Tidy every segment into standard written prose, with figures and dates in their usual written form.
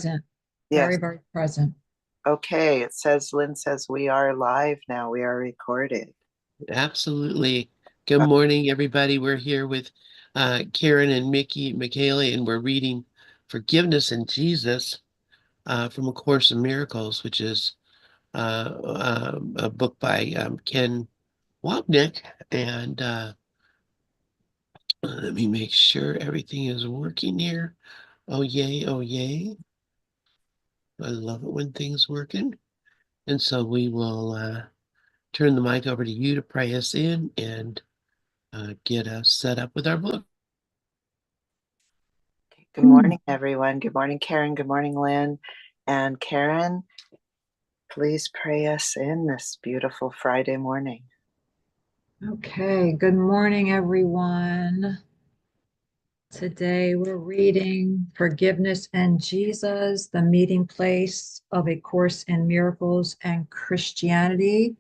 present. Yes. Very, very present. Okay. It says, Lynn says we are live now. We are recorded. Absolutely. Good Uh, morning, everybody. We're here with Karen and Michale, and we're reading Forgiveness in Jesus from A Course in Miracles, which is a book by Ken Wapnick. And let me make sure everything is working here. Oh, yay. Oh, yay. I love it when things working. And so we will turn the mic over to you to pray us in and get us set up with our book. Good morning, everyone. Good morning, Karen. Good morning, Lynn. And Karen, please pray us in this beautiful Friday morning. Okay, good morning, everyone. Today we're reading Forgiveness and Jesus, the meeting place of A Course in Miracles and Christianity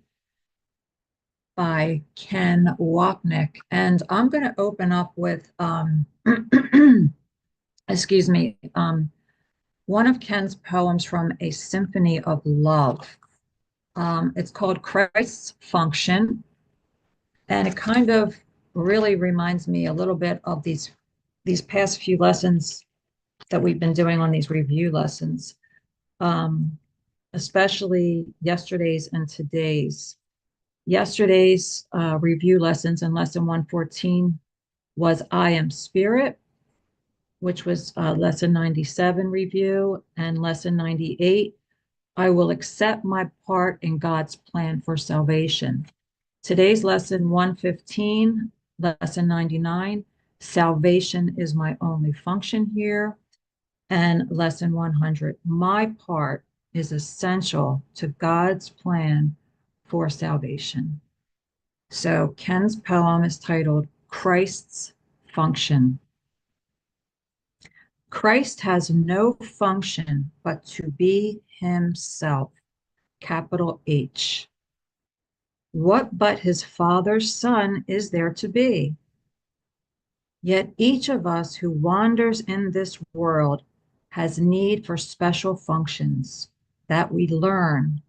by Ken Wapnick. And I'm going to open up with, excuse me, one of Ken's poems from A Symphony of Love. It's called Christ's Function. And it kind of really reminds me a little bit of these past few lessons that we've been doing on these review lessons, especially yesterday's and today's. Yesterday's review lessons in lesson 114 was I Am Spirit, which was lesson 97 review, and lesson 98, I will accept my part in God's plan for salvation. Today's lesson 115, lesson 99, salvation is my only function here. And lesson 100, my part is essential to God's plan for salvation. So Ken's poem is titled Christ's Function. Christ has no function but to be himself, capital H. What but his Father's Son is there to be? Yet each of us who wanders in this world has need for special functions that we learn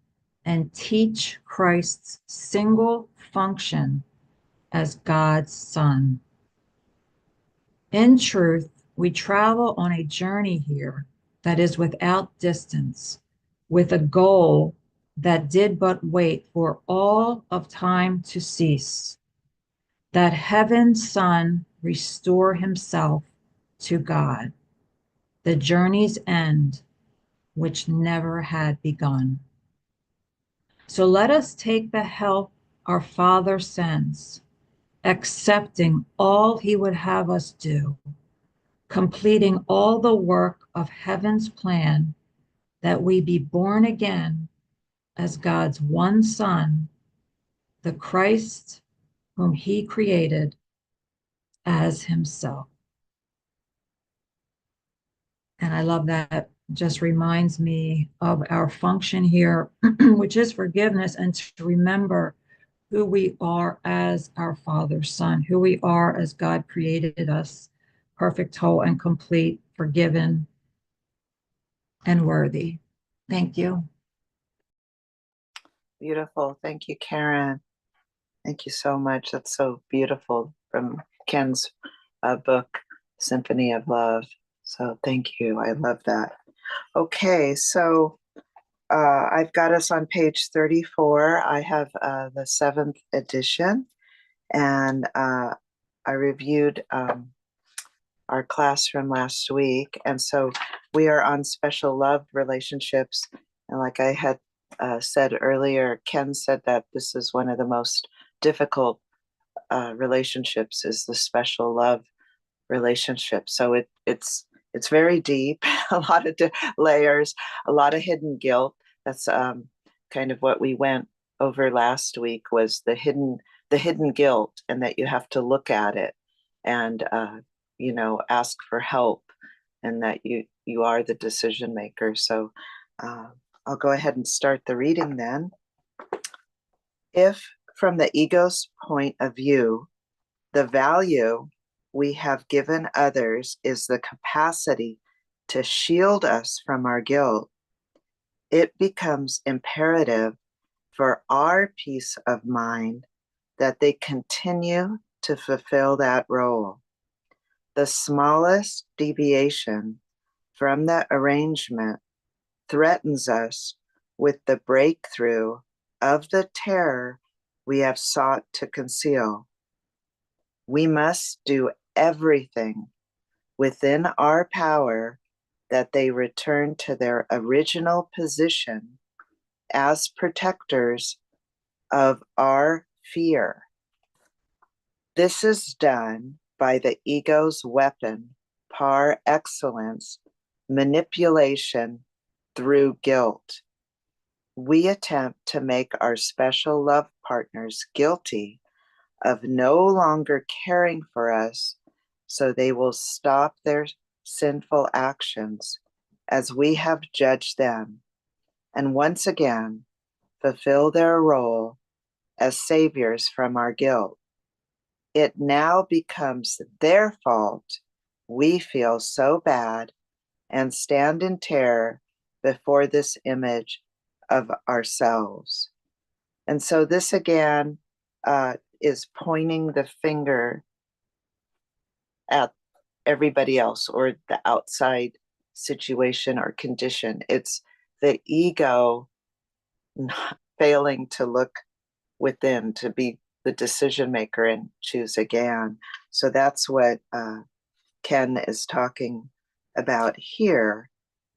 and teach Christ's single function as God's Son. In truth, we travel on a journey here that is without distance, with a goal that did but wait for all of time to cease, that heaven's Son restore himself to God, the journey's end, which never had begun. So let us take the help our Father sends, accepting all he would have us do, completing all the work of heaven's plan, that we be born again as God's one Son, the Christ whom he created as himself. And I love that. Just reminds me of our function here, which is forgiveness, and to remember who we are as our Father's Son, who we are as God created us, perfect, whole, and complete, forgiven, and worthy. Thank you. Beautiful. Thank you, Karen. Thank you so much. That's so beautiful from Ken's book, Symphony of Love. So thank you. I love that. Okay, so I've got us on page 34. I have the 7th edition, and I reviewed our class from last week. And so we are on special love relationships. And like I had said earlier, Ken said that this is one of the most difficult relationships, is the special love relationship. So it's very deep, a lot of layers, a lot of hidden guilt. That's kind of what we went over last week, was the hidden guilt, and that you have to look at it and ask for help, and that you are the decision maker. So I'll go ahead and start the reading then. If from the ego's point of view, the value we have given others is the capacity to shield us from our guilt, it becomes imperative for our peace of mind that they continue to fulfill that role. The smallest deviation from the arrangement threatens us with the breakthrough of the terror we have sought to conceal. We must do everything within our power that they return to their original position as protectors of our fear. This is done by the ego's weapon par excellence, manipulation through guilt. We attempt to make our special love partners guilty of no longer caring for us, so they will stop their sinful actions as we have judged them, and once again fulfill their role as saviors from our guilt. It now becomes their fault we feel so bad and stand in terror before this image of ourselves. And so this again is pointing the finger at everybody else or the outside situation or condition. It's the ego not failing to look within, to be the decision maker and choose again. So that's what Ken is talking about here.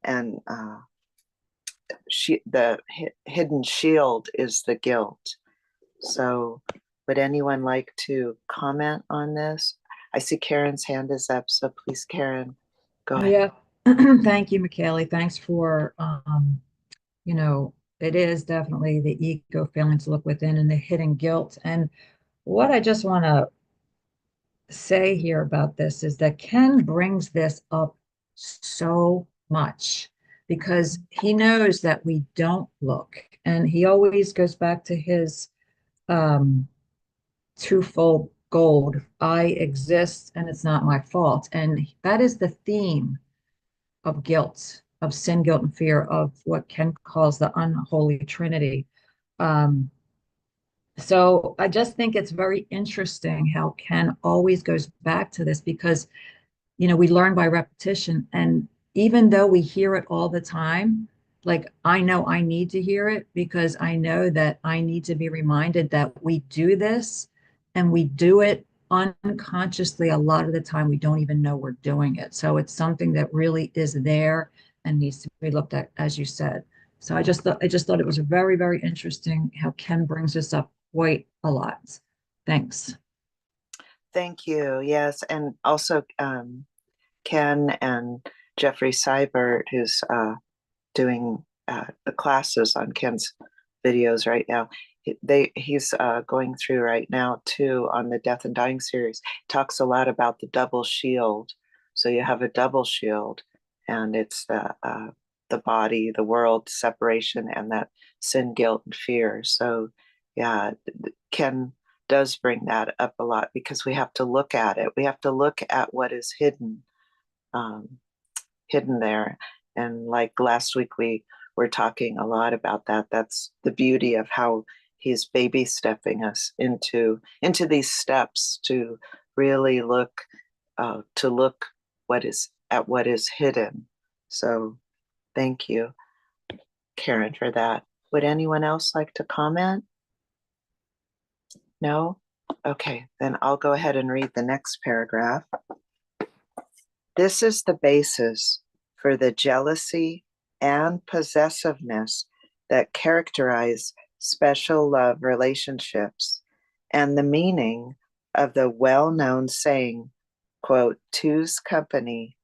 And the hidden shield is the guilt. So would anyone like to comment on this? I see Karen's hand is up, so please, Karen, go ahead. Yeah. Thank you, Michale. Thanks for, it is definitely the ego failing to look within and the hidden guilt. And what I just want to say here about this is that Ken brings this up so much because he knows that we don't look. And he always goes back to his twofold gold. I exist and it's not my fault. And that is the theme of guilt, of sin, guilt, and fear, of what Ken calls the unholy trinity. So I just think it's very interesting how Ken always goes back to this because, we learn by repetition. And even though we hear it all the time, like I know I need to hear it because I know that I need to be reminded that we do this and we do it unconsciously. A lot of the time, we don't even know we're doing it. So it's something that really is there and needs to be looked at, as you said. So I just thought it was very, very interesting how Ken brings this up quite a lot. Thanks. Thank you. Yes. And also Ken and Jeffrey Seibert, who's doing the classes on Ken's videos right now. He's going through right now too on the Death and Dying series. Talks a lot about the double shield. So you have a double shield, and it's the body, the world, separation, and that sin, guilt, and fear. So yeah, Ken does bring that up a lot because we have to look at it. We have to look at what is hidden there. And like last week, we were talking a lot about that. That's the beauty of how he's baby stepping us into these steps to really look what is hidden. So thank you, Karen, for that. Would anyone else like to comment? No? Okay, then I'll go ahead and read the next paragraph. This is the basis for the jealousy and possessiveness that characterize special love relationships, and the meaning of the well-known saying, quote, "Two's company,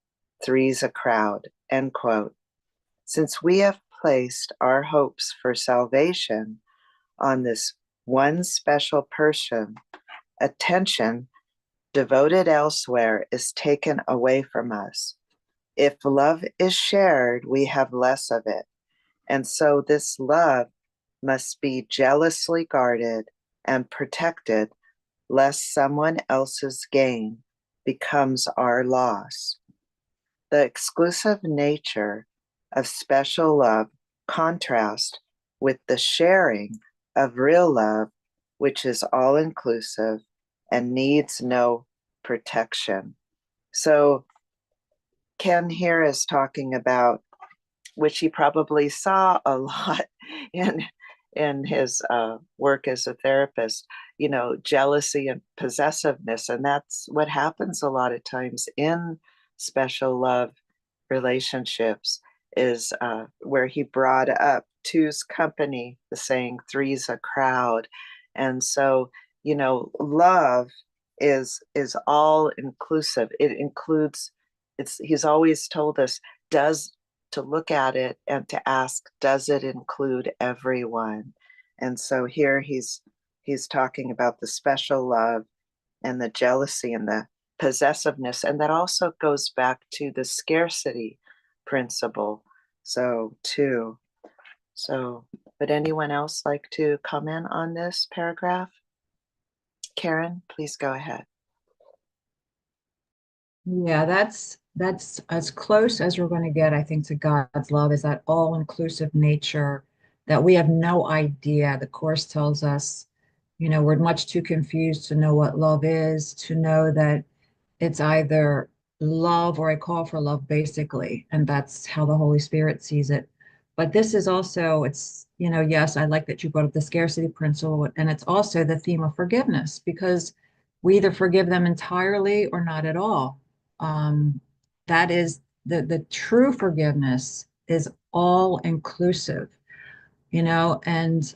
three's a crowd," end quote. Since we have placed our hopes for salvation on this one special person, attention devoted elsewhere is taken away from us. If love is shared, we have less of it. And so this love must be jealously guarded and protected, lest someone else's gain becomes our loss. The exclusive nature of special love contrasts with the sharing of real love, which is all inclusive and needs no protection. So Ken here is talking about, which he probably saw a lot in his work as a therapist, jealousy and possessiveness. And that's what happens a lot of times in special love relationships, is where he brought up two's company, the saying three's a crowd. And so, love is all inclusive. It includes, he's always told us, to look at it and to ask, does it include everyone? And so here he's talking about the special love and the jealousy and the possessiveness, and that also goes back to the scarcity principle. So too. So would anyone else like to comment on this paragraph? Karen, please go ahead. Yeah, that's as close as we're going to get, I think, to God's love, is that all-inclusive nature that we have no idea. The Course tells us, we're much too confused to know what love is, to know that it's either love or a call for love, basically. And that's how the Holy Spirit sees it. But this is also, yes, I like that you brought up the scarcity principle, and it's also the theme of forgiveness, because we either forgive them entirely or not at all. That is the true forgiveness is all inclusive, and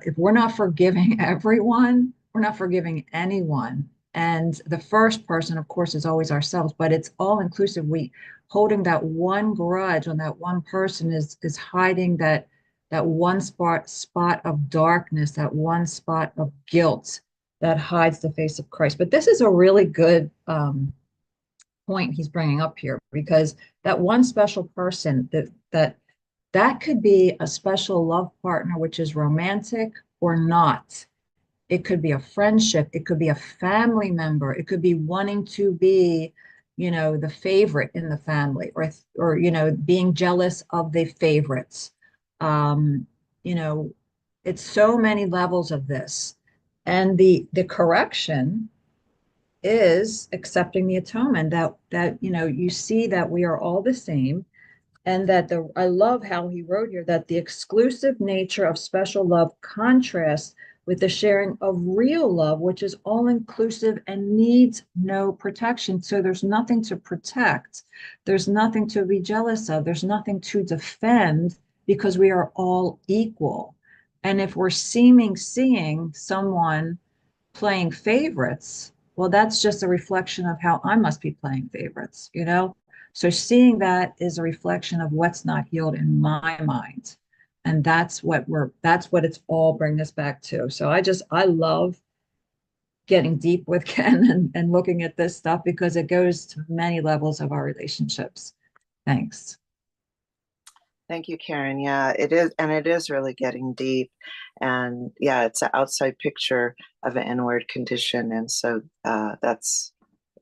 if we're not forgiving everyone, we're not forgiving anyone. And the first person, of course, is always ourselves, but it's all inclusive. We holding that one grudge on that one person is hiding that one spot of darkness, that one spot of guilt that hides the face of Christ. But this is a really good point he's bringing up here, because that one special person, that could be a special love partner, which is romantic or not. It could be a friendship. It could be a family member. It could be wanting to be, the favorite in the family, or being jealous of the favorites. Um, you know, it's so many levels of this. And the correction is accepting the atonement, that you see that we are all the same, and that I love how he wrote here that the exclusive nature of special love contrasts with the sharing of real love, which is all inclusive and needs no protection. So there's nothing to protect, there's nothing to be jealous of, there's nothing to defend, because we are all equal. And if we're seeing someone playing favorites, well, that's just a reflection of how I must be playing favorites. So seeing that is a reflection of what's not healed in my mind. And that's what it's all bringing us back to. So I love getting deep with Ken and looking at this stuff, because it goes to many levels of our relationships. Thanks. Thank you, Karen. Yeah, it is. And it is really getting deep. And yeah, it's an outside picture of an inward condition. And so that's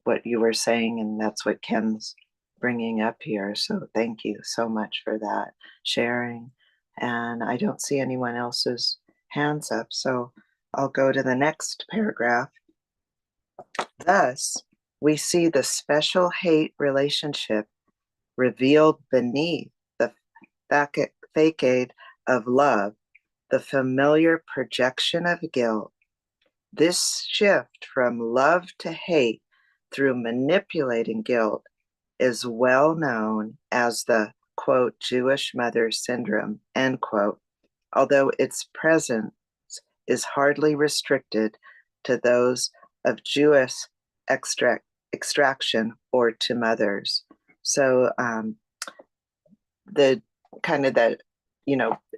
what you were saying. And that's what Ken's bringing up here. So thank you so much for that sharing. And I don't see anyone else's hands up. So I'll go to the next paragraph. Thus, we see the special hate relationship revealed beneath the facade of love, the familiar projection of guilt. This shift from love to hate through manipulating guilt is well known as the, quote, Jewish mother syndrome, end quote, although its presence is hardly restricted to those of Jewish extraction or to mothers. So the kind of that,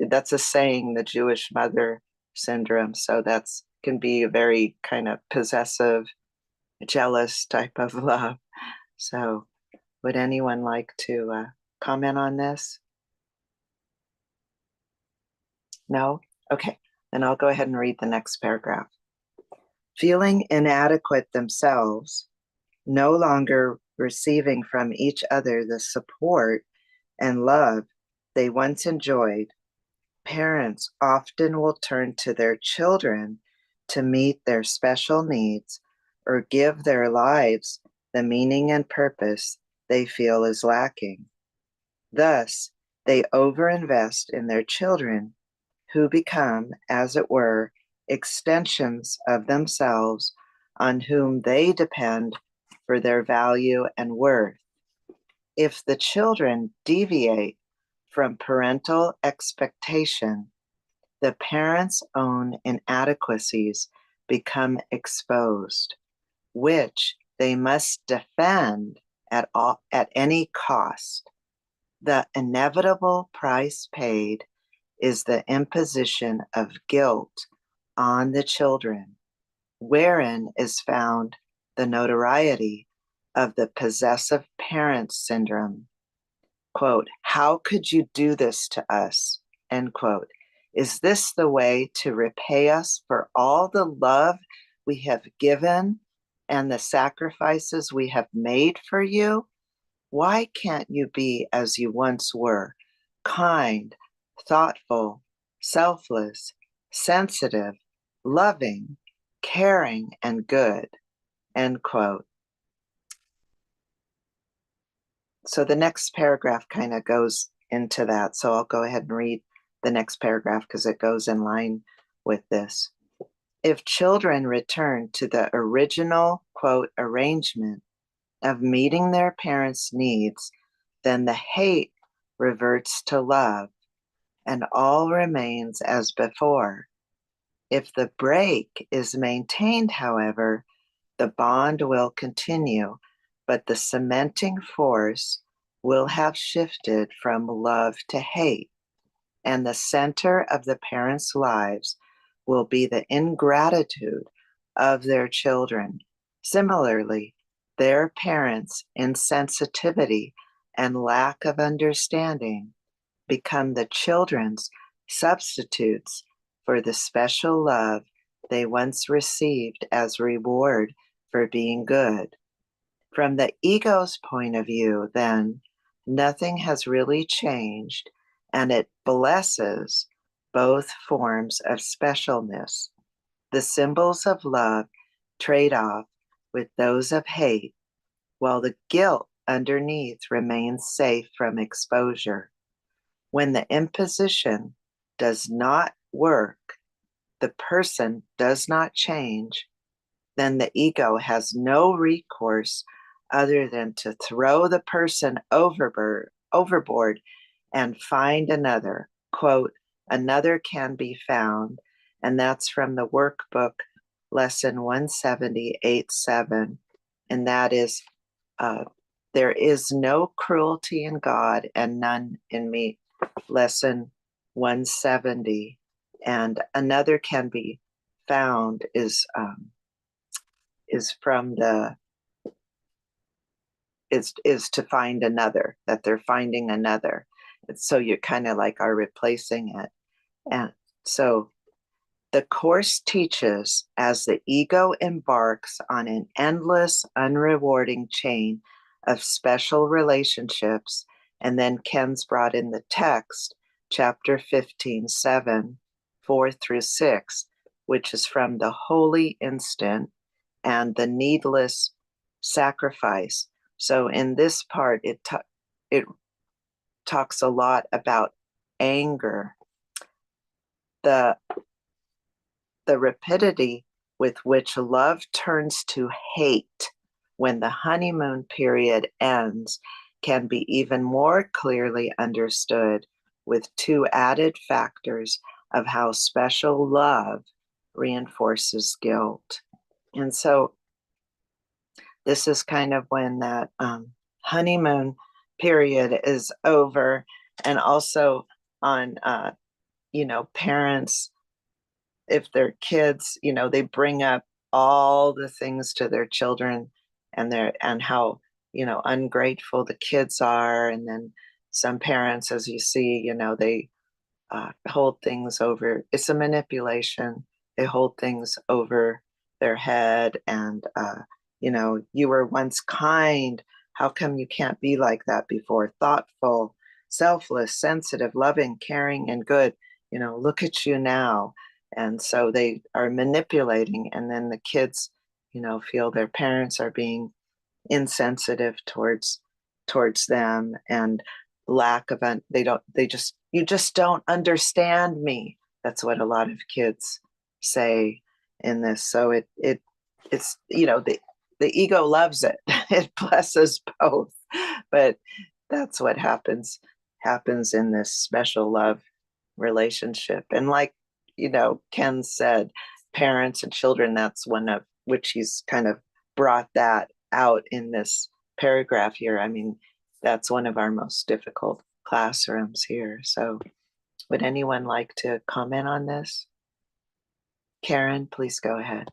that's a saying, the Jewish mother syndrome. So that's can be a very kind of possessive, jealous type of love. So would anyone like to comment on this? No? Okay, then I'll go ahead and read the next paragraph. Feeling inadequate themselves, no longer receiving from each other the support and love they once enjoyed, parents often will turn to their children to meet their special needs or give their lives the meaning and purpose they feel is lacking. Thus, they overinvest in their children, who become, as it were, extensions of themselves on whom they depend for their value and worth. If the children deviate from parental expectation, the parents' own inadequacies become exposed, which they must defend at any cost. The inevitable price paid is the imposition of guilt on the children, wherein is found the notoriety of the possessive parent syndrome. Quote, "How could you do this to us?" End quote. "Is this the way to repay us for all the love we have given and the sacrifices we have made for you? Why can't you be as you once were, kind, thoughtful, selfless, sensitive, loving, caring, and good?" End quote. So the next paragraph kind of goes into that. So I'll go ahead and read the next paragraph because it goes in line with this. If children return to the original, quote, arrangement of meeting their parents' needs, then the hate reverts to love and all remains as before. If the break is maintained, however, the bond will continue, but the cementing force will have shifted from love to hate, and the center of the parents' lives will be the ingratitude of their children. Similarly, their parents' insensitivity and lack of understanding become the children's substitutes for the special love they once received as reward for being good. From the ego's point of view, then, nothing has really changed, and it blesses both forms of specialness. The symbols of love trade off with those of hate, while the guilt underneath remains safe from exposure. When the imposition does not work, the person does not change, then the ego has no recourse other than to throw the person overboard and find another. Quote, "Another can be found," and that's from the workbook lesson 178.7, and that is, there is no cruelty in God and none in me, lesson 170. And another can be found is from the is to find another, that they're finding another. So you kind of like are replacing it. And so the Course teaches, as the ego embarks on an endless, unrewarding chain of special relationships, and then Ken's brought in the text, chapter 15:7, 4-6, which is from the Holy Instant and the Needless Sacrifice. So in this part, it talks a lot about anger, the rapidity with which love turns to hate when the honeymoon period ends can be even more clearly understood with two added factors of how special love reinforces guilt. And so this is kind of when that honeymoon period is over, and also on, parents, if their kids, they bring up all the things to their children and how, ungrateful the kids are. And then some parents, as you see, they hold things over. It's a manipulation. They hold things over their head. And, you were once kind How come you can't be like that before? Thoughtful, selfless, sensitive, loving, caring, and good. Look at you now. And so they are manipulating, and then the kids, feel their parents are being insensitive towards them, and lack of you just don't understand me. That's what a lot of kids say in this. So it's the ego loves it. It blesses both, but that's what happens in this special love relationship. And like Ken said, parents and children, that's one of which he's kind of brought that out in this paragraph here. I mean, that's one of our most difficult classrooms here. So would anyone like to comment on this? Karen, please go ahead.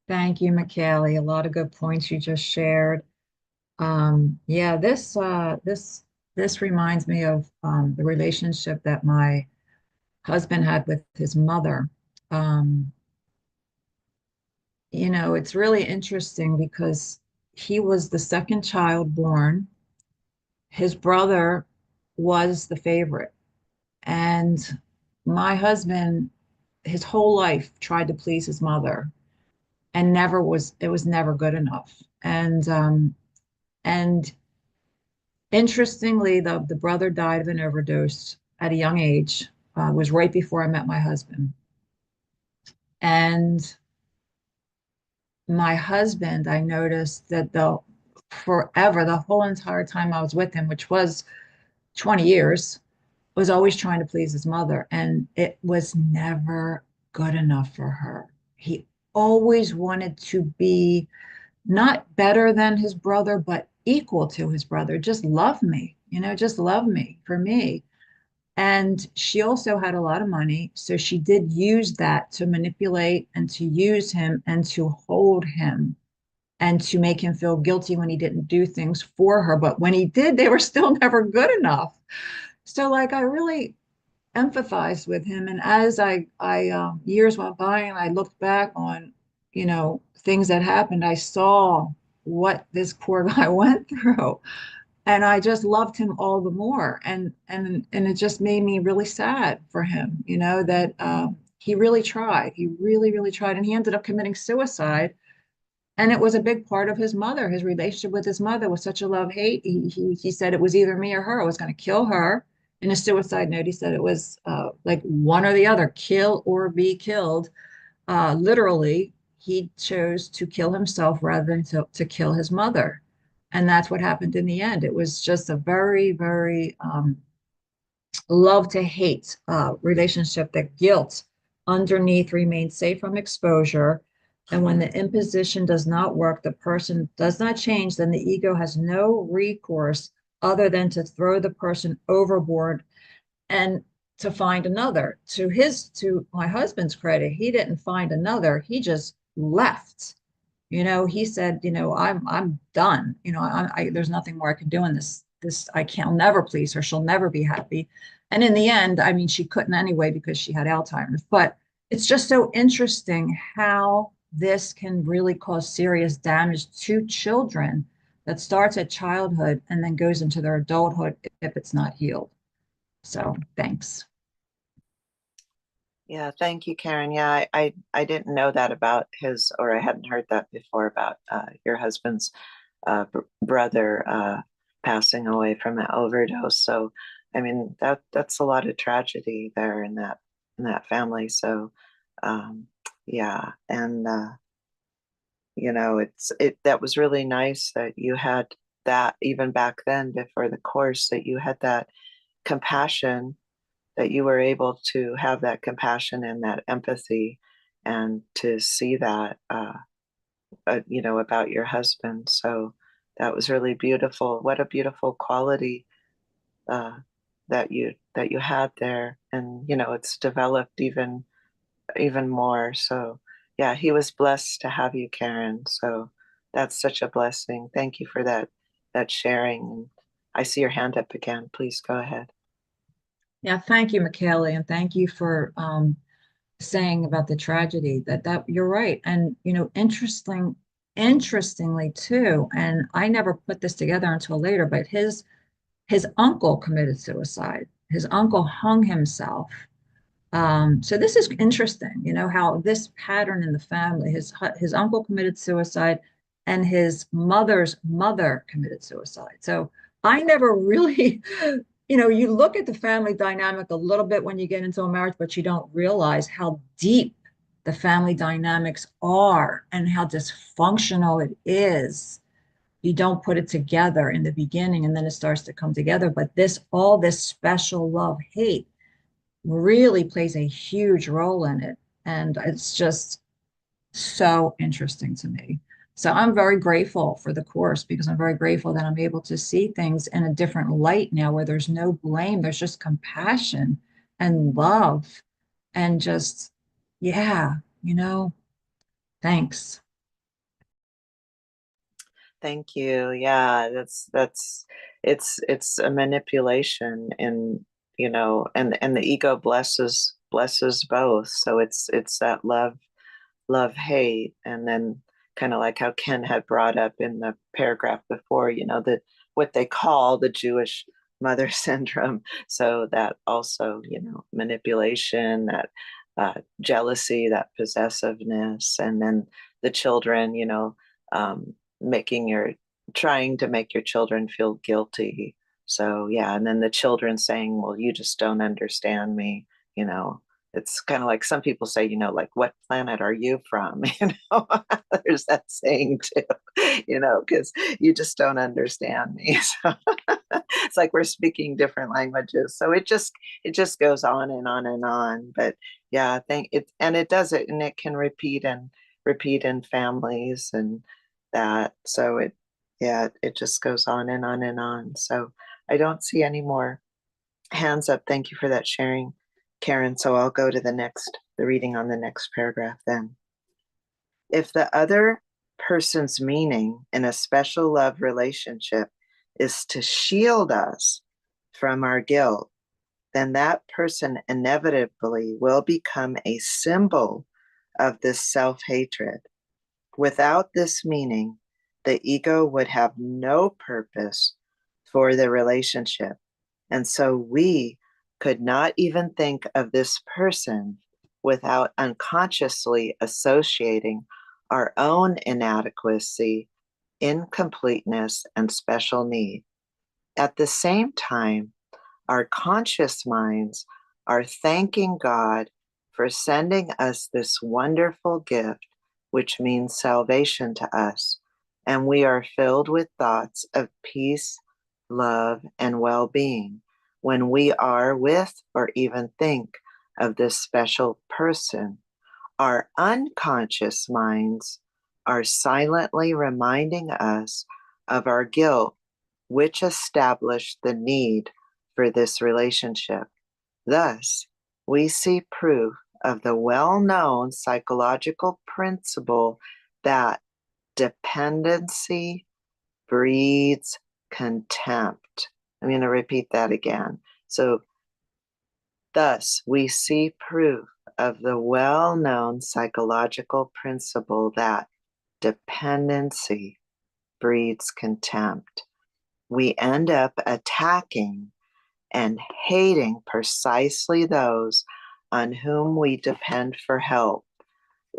Thank you, Michale. A lot of good points you just shared. Yeah, this reminds me of the relationship that my husband had with his mother. Um, it's really interesting because he was the second child born. His brother was the favorite. And my husband, his whole life, tried to please his mother and it was never good enough. And interestingly, the brother died of an overdose at a young age. Was right before I met my husband. And my husband, I noticed that the whole entire time I was with him, which was 20 years, was always trying to please his mother. And it was never good enough for her. He always wanted to be not better than his brother, but equal to his brother. Just love me, just love me for me. And she also had a lot of money. So she did use that to manipulate and to use him and to hold him and to make him feel guilty when he didn't do things for her. But when he did, they were still never good enough. So like I really empathized with him. And as I years went by and I looked back on, things that happened, I saw what this poor guy went through. And I just loved him all the more. And it just made me really sad for him, that he really tried. He really, really tried. And he ended up committing suicide. And it was a big part of his mother. His relationship with his mother was such a love-hate. He said it was either me or her. I was going to kill her. In a suicide note, he said it was like one or the other, kill or be killed. Literally, he chose to kill himself rather than to kill his mother. And that's what happened in the end. It was just a very, very love to hate relationship. That guilt underneath remains safe from exposure. And when the imposition does not work, the person does not change, then the ego has no recourse other than to throw the person overboard and to find another. To my husband's credit, he didn't find another. He just left. He said, I'm done. There's nothing more I can do in this. I can't, I'll never please her. She'll never be happy. And in the end, I mean, she couldn't anyway because she had Alzheimer's. But it's just so interesting how this can really cause serious damage to children that starts at childhood and then goes into their adulthood if it's not healed. So thanks. Yeah, thank you, Karen. Yeah, I didn't know that about or I hadn't heard that before about your husband's brother passing away from an overdose. So, I mean, that's a lot of tragedy there in that family. So, yeah, and that was really nice that you had that even back then before the course, that you had that compassion, that you were able to have that compassion and that empathy, and to see that about your husband. So that was really beautiful. What a beautiful quality uh, that you had there, and it's developed even more. So yeah, he was blessed to have you, Karen. So that's such a blessing. Thank you for that sharing. I see your hand up again. Please go ahead. Yeah, thank you, Michele, and thank you for saying about the tragedy. That you're right. And interesting. interestingly too, and I never put this together until later, but his uncle committed suicide. His uncle hung himself. So this is interesting, you know, how this pattern in the family, his uncle committed suicide and his mother's mother committed suicide. So I never really, you know, you look at the family dynamic a little bit when you get into a marriage, but you don't realize how deep the family dynamics are and how dysfunctional it is. You don't put it together in the beginning and then it starts to come together. But all this special love, hate really plays a huge role in it. And it's just so interesting to me. So I'm very grateful for the course because I'm very grateful that I'm able to see things in a different light now where there's no blame, there's just compassion and love and just, yeah, you know, thanks. Thank you. Yeah, that's it's a manipulation, and you know, and the ego blesses both. So it's that love hate, and then kind of like how Ken had brought up in the paragraph before, you know, the what they call the Jewish mother syndrome. So that also, you know, manipulation, that jealousy, that possessiveness, and then the children, you know, making your trying to make your children feel guilty. So yeah, and then the children saying, well, you just don't understand me, you know. It's kind of like some people say, you know, like, what planet are you from? You know, there's that saying too, you know, because you just don't understand me. So it's like we're speaking different languages. So it just goes on and on and on. But yeah, I think it, and it does it, and it can repeat in families and that. So it, yeah, it just goes on and on and on. So I don't see any more hands up. Thank you for that sharing, Karen. So I'll go to the reading on the next paragraph then. If the other person's meaning in a special love relationship is to shield us from our guilt, then that person inevitably will become a symbol of this self-hatred. Without this meaning, the ego would have no purpose for the relationship. And so we could not even think of this person without unconsciously associating our own inadequacy, incompleteness, and special need. At the same time, our conscious minds are thanking God for sending us this wonderful gift, which means salvation to us. And we are filled with thoughts of peace, love, and well being when we are with or even think of this special person. Our unconscious minds are silently reminding us of our guilt, which established the need for this relationship. Thus, we see proof of the well-known psychological principle that dependency breeds contempt. I'm going to repeat that again. So, thus, we see proof of the well-known psychological principle that dependency breeds contempt. We end up attacking and hating precisely those on whom we depend for help.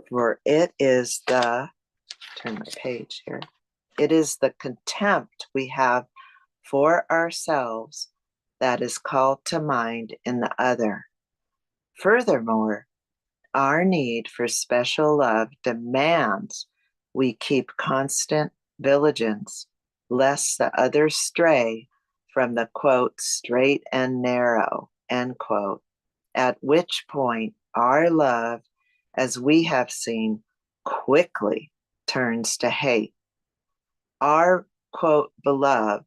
For it is turn my page here, it is the contempt we have for ourselves that is called to mind in the other. Furthermore, our need for special love demands we keep constant vigilance lest the other stray from the quote, straight and narrow, end quote, at which point our love, as we have seen, quickly turns to hate. Our quote, beloved,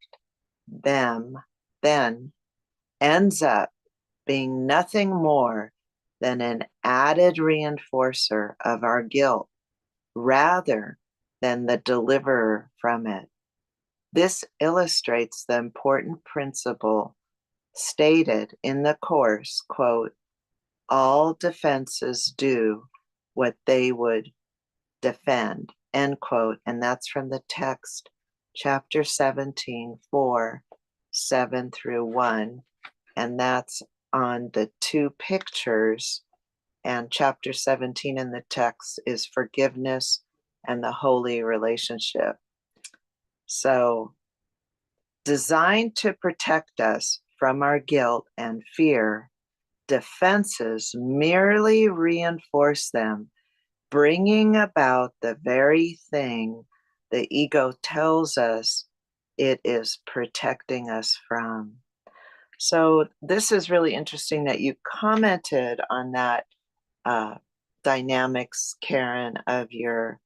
them, then ends up being nothing more than an added reinforcer of our guilt rather than the deliverer from it. This illustrates the important principle stated in the course, quote, all defenses do what they would defend, end quote. And that's from the text, chapter 17, 4, 7 through 1. And that's on the two pictures. And chapter 17 in the text is forgiveness and the holy relationship. So, designed to protect us from our guilt and fear, defenses merely reinforce them, bringing about the very thing the ego tells us it is protecting us from. So, this is really interesting that you commented on that dynamics, Karen, of your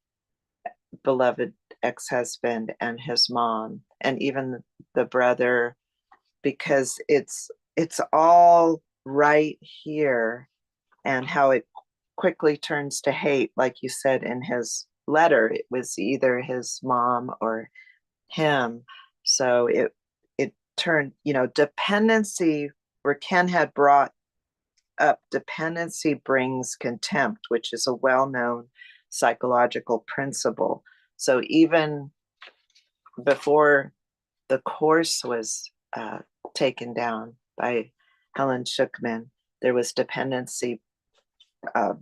beloved ex-husband and his mom, and even the brother, because it's all right here, and how it quickly turns to hate, like you said in his letter. It was either his mom or him. So it turned, dependency, where Ken had brought up dependency brings contempt, which is a well-known psychological principle. So even before the course was taken down by Helen Schuckman, there was dependency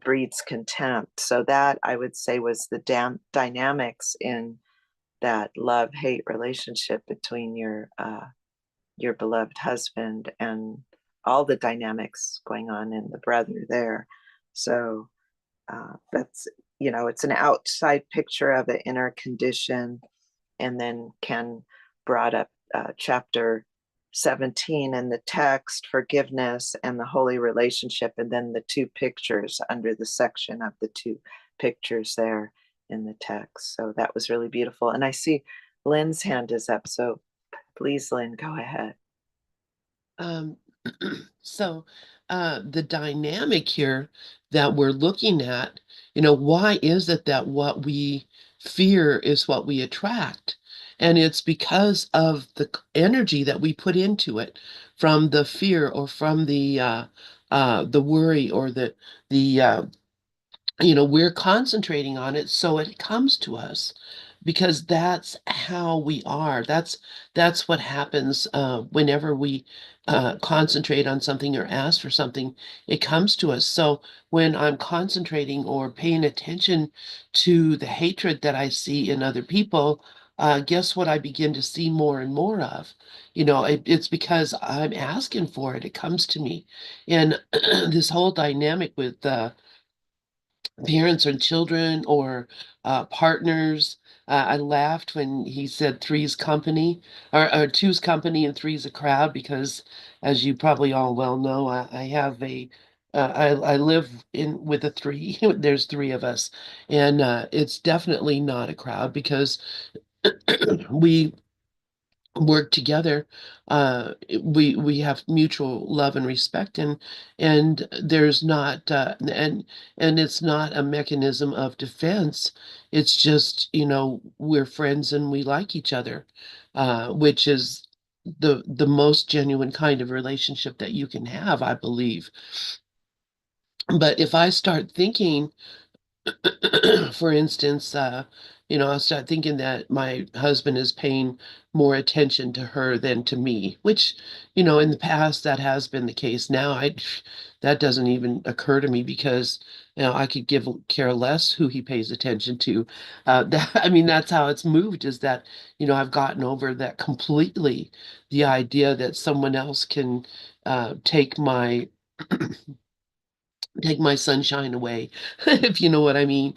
breeds contempt. So that, I would say, was the dynamics in that love-hate relationship between your beloved husband, and all the dynamics going on in the brother there. So that's, it's an outside picture of an inner condition. And then Ken brought up chapter 17 in the text, forgiveness and the holy relationship, and then the two pictures under the section of the two pictures there in the text. So that was really beautiful. And I see Lynn's hand is up. So please, Lynn, go ahead. Um, so the dynamic here that we're looking at, why is it that what we fear is what we attract? And it's because of the energy that we put into it, from the fear or from the worry, or the we're concentrating on it, so it comes to us, because that's how we are. That's what happens whenever we concentrate on something or ask for something. It comes to us. So when I'm concentrating or paying attention to the hatred that I see in other people, guess what I begin to see more and more of? It's because I'm asking for it. It comes to me. And this whole dynamic with parents and children, or partners. I laughed when he said three's company, or two's company and three's a crowd, because, as you probably all well know, I have I live in with a three. There's three of us, and it's definitely not a crowd, because we work together. We have mutual love and respect, and there's not and it's not a mechanism of defense. It's just, we're friends and we like each other, which is the most genuine kind of relationship that you can have, I believe. But if I start thinking, for instance, I start thinking that my husband is paying more attention to her than to me, which, in the past that has been the case. Now that doesn't even occur to me, because, I could give care less who he pays attention to. I mean, that's how it's moved, is that, I've gotten over that completely. The idea that someone else can take my sunshine away, if you know what I mean.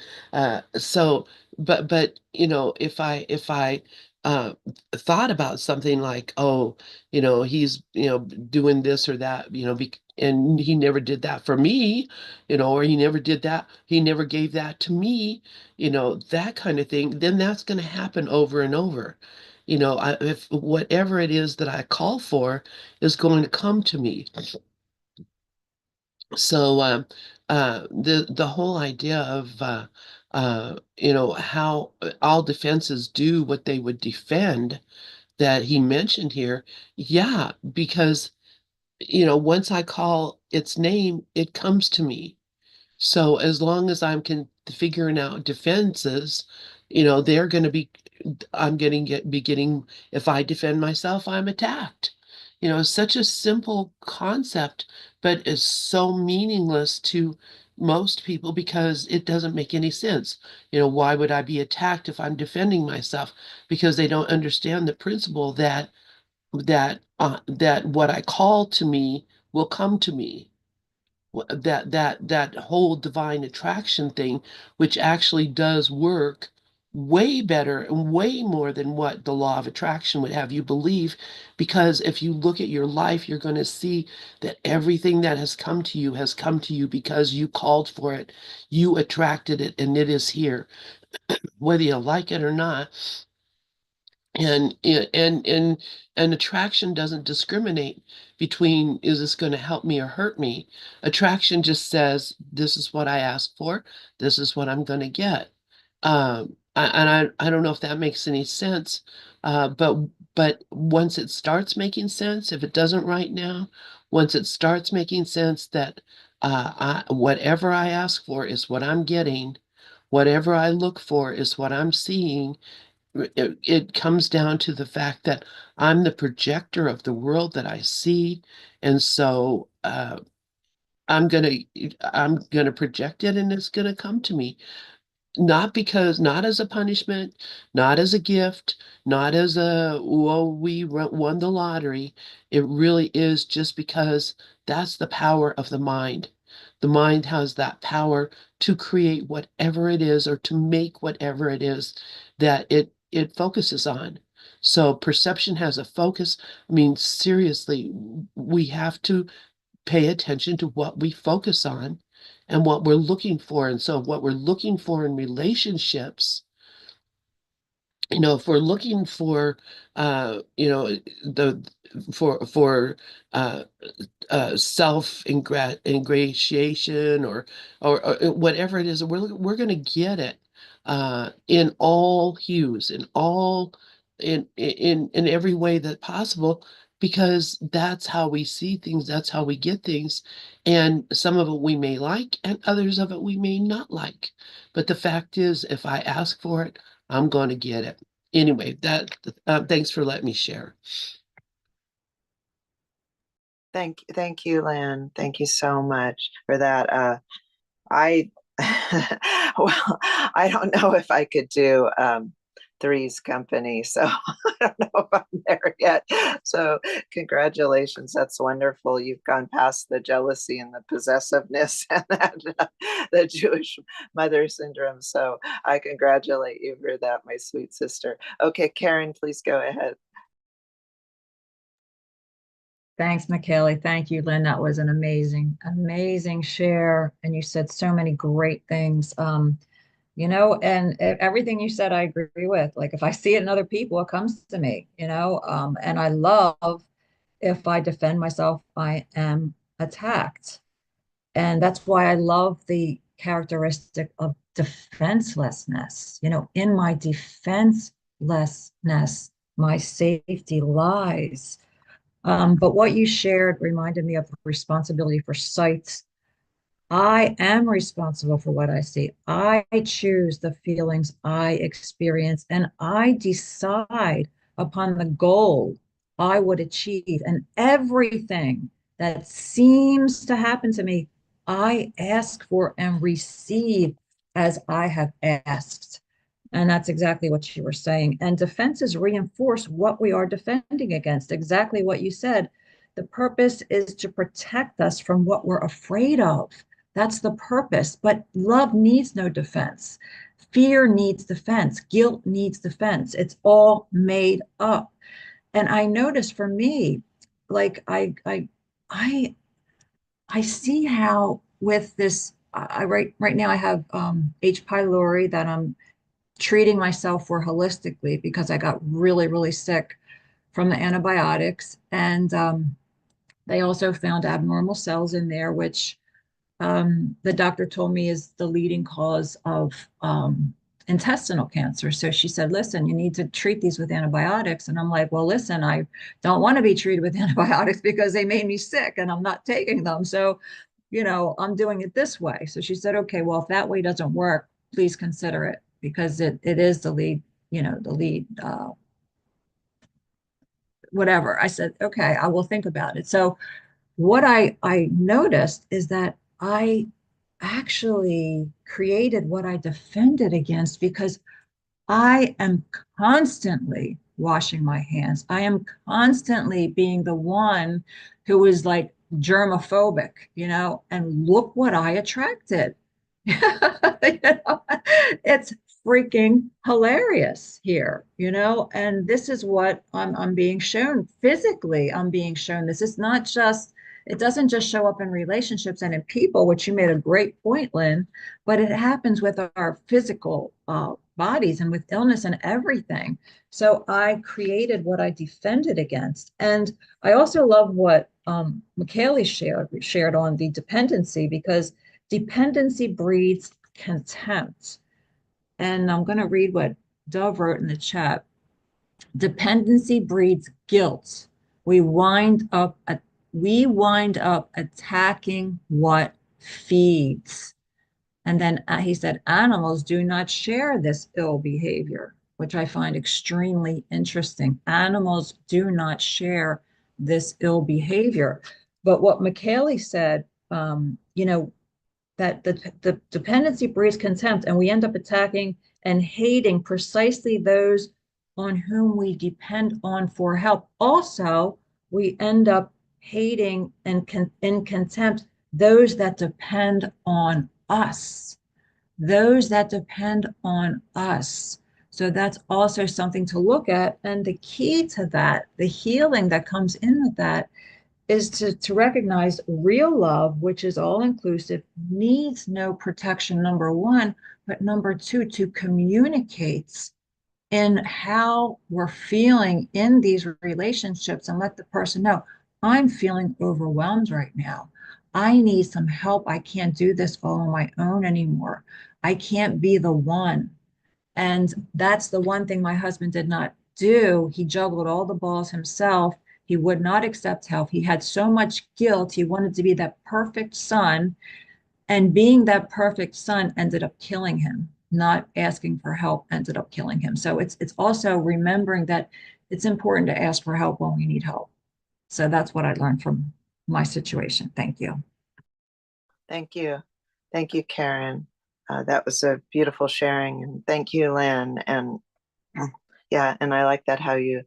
So, but if I uh, thought about something like, oh, he's doing this or that, and he never did that for me, or he never gave that to me, that kind of thing, then that's going to happen over and over. If whatever it is that I call for is going to come to me. So the whole idea of how all defenses do what they would defend, that he mentioned here, yeah, because once I call its name, it comes to me. So as long as I'm figuring out defenses they're going to be, I'm going to be getting, if I defend myself, I'm attacked. It's such a simple concept, but it's so meaningless to most people because it doesn't make any sense. Why would I be attacked if I'm defending myself? Because they don't understand the principle that what I call to me will come to me. That whole divine attraction thing, which actually does work way better and way more than what the law of attraction would have you believe. Because if you look at your life, you're going to see that everything that has come to you because you called for it, you attracted it, and it is here, whether you like it or not. And attraction doesn't discriminate between, is this going to help me or hurt me? Attraction just says, this is what I asked for, this is what I'm going to get. I don't know if that makes any sense, but once it starts making sense, if it doesn't right now, once it starts making sense that whatever I ask for is what I'm getting, whatever I look for is what I'm seeing. It comes down to the fact that I'm the projector of the world that I see, and so I'm gonna project it, and it's gonna come to me. Not as a punishment, not as a gift, not as a, whoa, we won the lottery. It really is just because that's the power of the mind. The mind has that power to create whatever it is or to make whatever it is that it focuses on. So perception has a focus. I mean, seriously, we have to pay attention to what we focus on and what we're looking for. And so what we're looking for in relationships, if we're looking for the for uh self ingratiation or whatever it is, we're going to get it in all hues, in all in every way that possible, because that's how we see things, that's how we get things, and some of it we may like, and others of it we may not like. But the fact is, if I ask for it, I'm going to get it. Anyway, thanks for letting me share. Thank you, Lynn. Thank you so much for that. I, well, I don't know if I could do Three's Company, so I don't know if I'm there yet. So congratulations, that's wonderful. You've gone past the jealousy and the possessiveness and the Jewish mother syndrome. So I congratulate you for that, my sweet sister. Okay, Karen, please go ahead. Thanks, Michale. Thank you, Lynn. That was an amazing, amazing share. And you said so many great things. And everything you said, I agree with. Like if I see it in other people, it comes to me, and I love if I defend myself, I am attacked. And that's why I love the characteristic of defenselessness. In my defenselessness, my safety lies. But what you shared reminded me of responsibility for sight. I am responsible for what I see. I choose the feelings I experience, and I decide upon the goal I would achieve. And everything that seems to happen to me, I ask for and receive as I have asked. And that's exactly what you were saying. And defenses reinforce what we are defending against, exactly what you said. The purpose is to protect us from what we're afraid of. That's the purpose. But love needs no defense. Fear needs defense. Guilt needs defense. It's all made up. And I notice for me, like I see how with this, I right now I have H. pylori that I'm treating myself for holistically because I got really, really sick from the antibiotics. And they also found abnormal cells in there, which the doctor told me is the leading cause of intestinal cancer. So she said, listen, you need to treat these with antibiotics. And I'm like, well, listen, I don't want to be treated with antibiotics because they made me sick and I'm not taking them. So, I'm doing it this way. So she said, okay, well, if that way doesn't work, please consider it. because it is the lead, the lead, whatever. I said, okay, I will think about it. So what I noticed is that I actually created what I defended against because I am constantly washing my hands. I am constantly being the one who is like germophobic, and look what I attracted. You know, it's freaking hilarious here, and this is what I'm being shown physically. I'm being shown this. It's not just, it doesn't just show up in relationships and in people, which you made a great point, Lynn, but it happens with our physical bodies and with illness and everything. So I created what I defended against. And I also love what Michale shared on the dependency, because dependency breeds contempt. And I'm going to read what Dove wrote in the chat. Dependency breeds guilt. We wind up attacking what feeds. And then he said, animals do not share this ill behavior, which I find extremely interesting. Animals do not share this ill behavior. But what Michale said, that the dependency breeds contempt, and we end up attacking and hating precisely those on whom we depend on for help. Also, we end up hating and in contempt those that depend on us, those that depend on us. So that's also something to look at. And the key to that, the healing that comes in with that, is to recognize real love, which is all inclusive, needs no protection, number one, but number two, to communicate in how we're feeling in these relationships and let the person know, I'm feeling overwhelmed right now. I need some help. I can't do this all on my own anymore. I can't be the one. And that's the one thing my husband did not do. He juggled all the balls himself. He would not accept help. He had so much guilt. He wanted to be that perfect son. And being that perfect son ended up killing him. Not asking for help ended up killing him. So it's also remembering that it's important to ask for help when we need help. So that's what I learned from my situation. Thank you. Thank you. Thank you, Karen. That was a beautiful sharing. And thank you, Lynn. And yeah, and I like that how you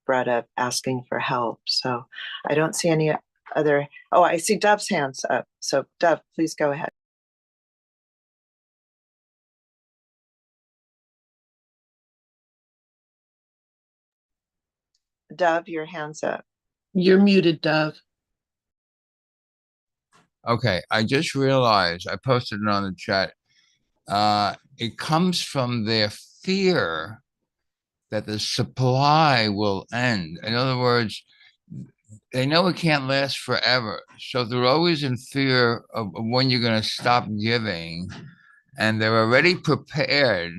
brought up asking for help. So I don't see any other. Oh, I see Dove's hands up. So Dove, please go ahead. Dove, your hand's up. You're muted, Dove. Okay, I just realized I posted it on the chat. It comes from their fear that the supply will end. In other words, they know it can't last forever. So they're always in fear of when you're going to stop giving. And they're already prepared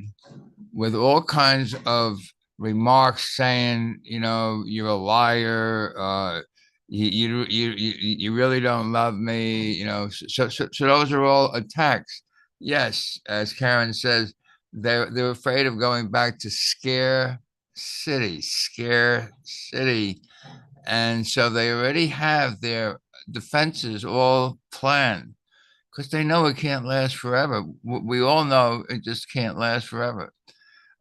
with all kinds of remarks saying, you're a liar. You really don't love me. So those are all attacks. Yes, as Karen says, they're afraid of going back to scare city. And so they already have their defenses all planned because they know it can't last forever. We all know it just can't last forever.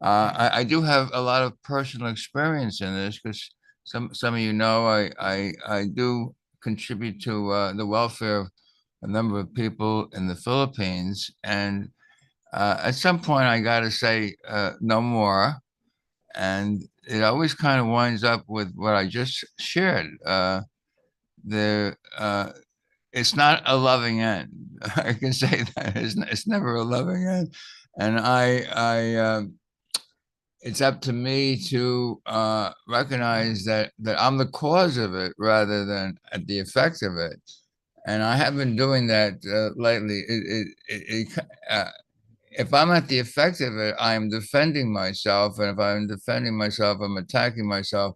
I do have a lot of personal experience in this because some of I do contribute to the welfare of a number of people in the Philippines, and at some point I got to say no more, and it always kind of winds up with what I just shared. The It's not a loving end. I can say that it's never a loving end, and it's up to me to recognize that I'm the cause of it rather than at the effect of it. And I have been doing that lately. If I'm at the effect of it, I'm defending myself. And if I'm defending myself, I'm attacking myself.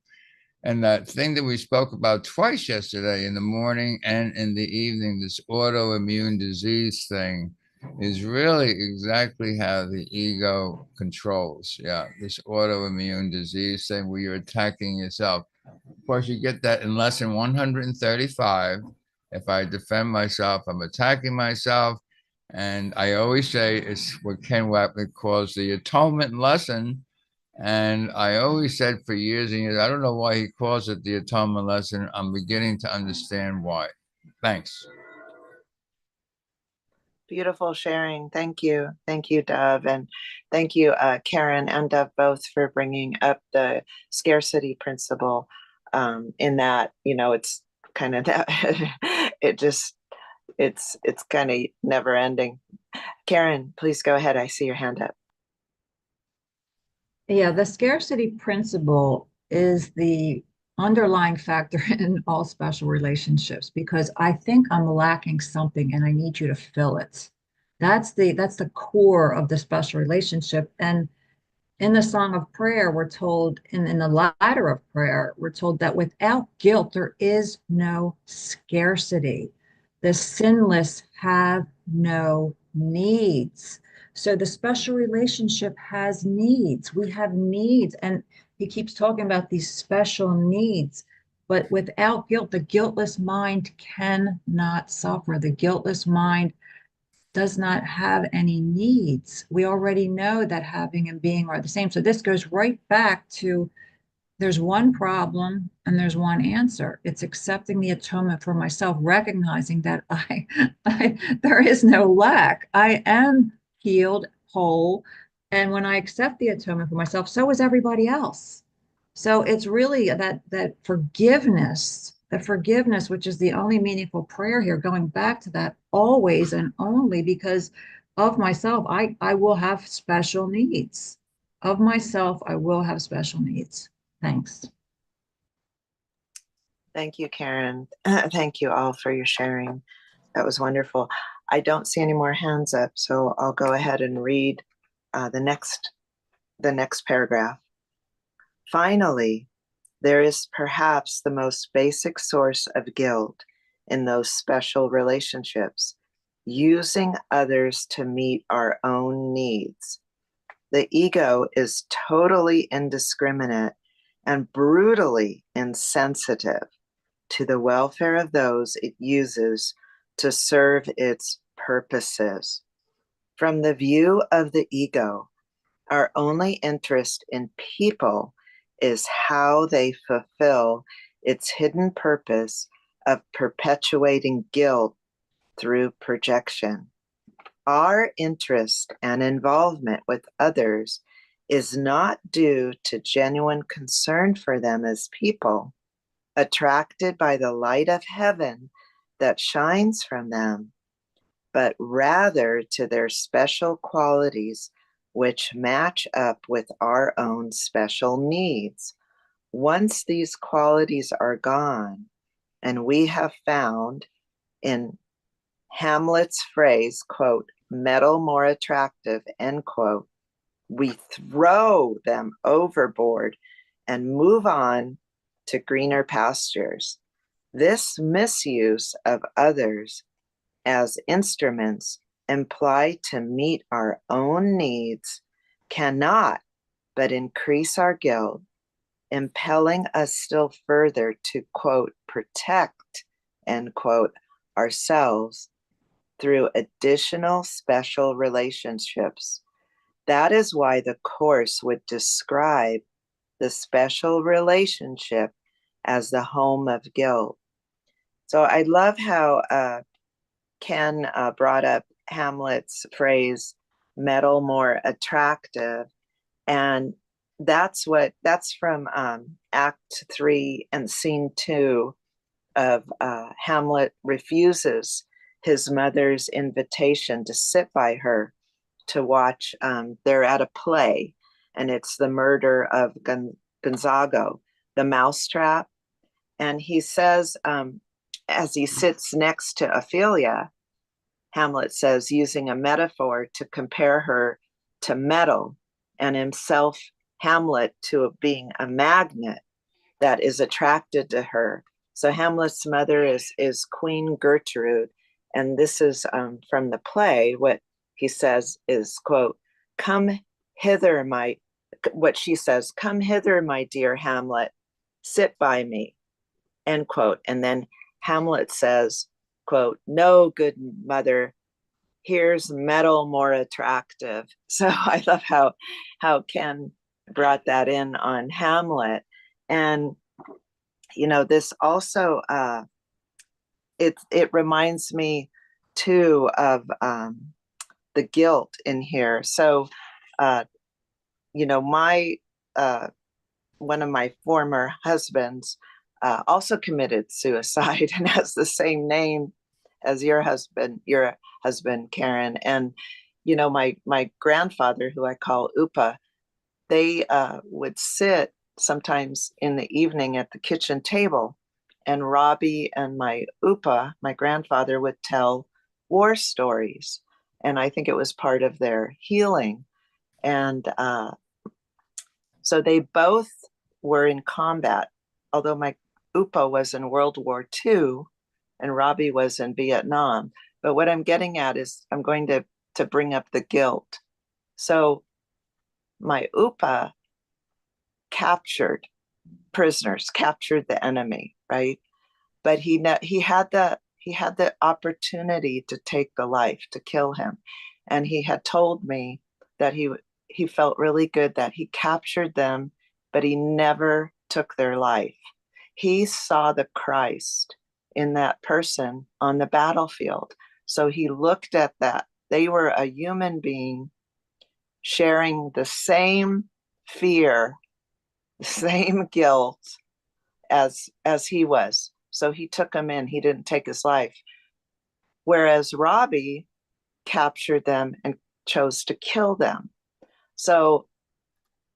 And that thing that we spoke about twice yesterday, in the morning and in the evening, this autoimmune disease thing, is really exactly how the ego controls. Yeah, this autoimmune disease thing where you're attacking yourself. Of course, you get that in lesson 135. If I defend myself, I'm attacking myself. And I always say it's what Ken Wapnick calls the atonement lesson. And I always said for years and years, I don't know why he calls it the atonement lesson. I'm beginning to understand why. Thanks. Beautiful sharing. Thank you. Thank you, Dove. And thank you, Karen and Dove, both for bringing up the scarcity principle in that, it's kind of that, it's kind of never ending. Karen, please go ahead. I see your hand up. Yeah, the scarcity principle is the underlying factor in all special relationships because I think I'm lacking something and I need you to fill it. That's the core of the special relationship. And in the Song of Prayer, we're told, in the ladder of prayer, we're told that without guilt, there is no scarcity. The sinless have no needs. So the special relationship has needs. We have needs. And he keeps talking about these special needs. But without guilt, the guiltless mind cannot suffer. The guiltless mind does not have any needs. We already know that having and being are the same. So this goes right back to there's one problem and there's one answer. It's accepting the atonement for myself, recognizing that there is no lack. I am healed, whole. And when I accept the atonement for myself, so is everybody else. So it's really that forgiveness, the forgiveness, which is the only meaningful prayer here, going back to that always and only because of myself, I will have special needs. Of myself, I will have special needs. Thanks. Thank you, Karen. Thank you all for your sharing. That was wonderful. I don't see any more hands up, so I'll go ahead and read the next paragraph. Finally, there is perhaps the most basic source of guilt in those special relationships, using others to meet our own needs. The ego is totally indiscriminate and brutally insensitive to the welfare of those it uses to serve its purposes. From the view of the ego, our only interest in people is how they fulfill its hidden purpose of perpetuating guilt through projection. Our interest and involvement with others is not due to genuine concern for them as people, attracted by the light of heaven that shines from them, but rather to their special qualities which match up with our own special needs. Once these qualities are gone, and we have found, in Hamlet's phrase, quote, metal more attractive, end quote, we throw them overboard and move on to greener pastures. This misuse of others as instruments implied to meet our own needs cannot but increase our guilt, impelling us still further to, quote, protect, end quote, ourselves through additional special relationships. That is why the Course would describe the special relationship as the home of guilt. So I love how Ken brought up Hamlet's phrase, metal more attractive. And that's from Act 3 and Scene 2 of Hamlet refuses his mother's invitation to sit by her to watch. They're at a play, and it's the murder of Gonzago, the mousetrap. And he says, as he sits next to Ophelia, Hamlet says, using a metaphor to compare her to metal and himself, Hamlet, to being a magnet that is attracted to her. So Hamlet's mother is Queen Gertrude, and this is from the play. What he says is, quote, "Come hither, what she says, come hither, my dear Hamlet, sit by me," end quote. And then Hamlet says, quote, "No, good mother, here's metal more attractive." So I love how Ken brought that in on Hamlet. And this also it reminds me too of the guilt in here. So my one of my former husbands also committed suicide and has the same name as your husband, Karen. And my grandfather, who I call Upa, they would sit sometimes in the evening at the kitchen table, and Robbie and my Upa, my grandfather, would tell war stories, and I think it was part of their healing. And so they both were in combat, although my Upa was in World War II and Robbie was in Vietnam. But what I'm getting at is I'm going to bring up the guilt. So my Upa captured prisoners, captured the enemy, right? But he had the opportunity to take the life, to kill him, and he had told me that he felt really good that he captured them, but he never took their life. He saw the Christ in that person on the battlefield. So he looked at that. They were a human being sharing the same fear, the same guilt as he was. So he took him in. He didn't take his life. Whereas Robbie captured them and chose to kill them. So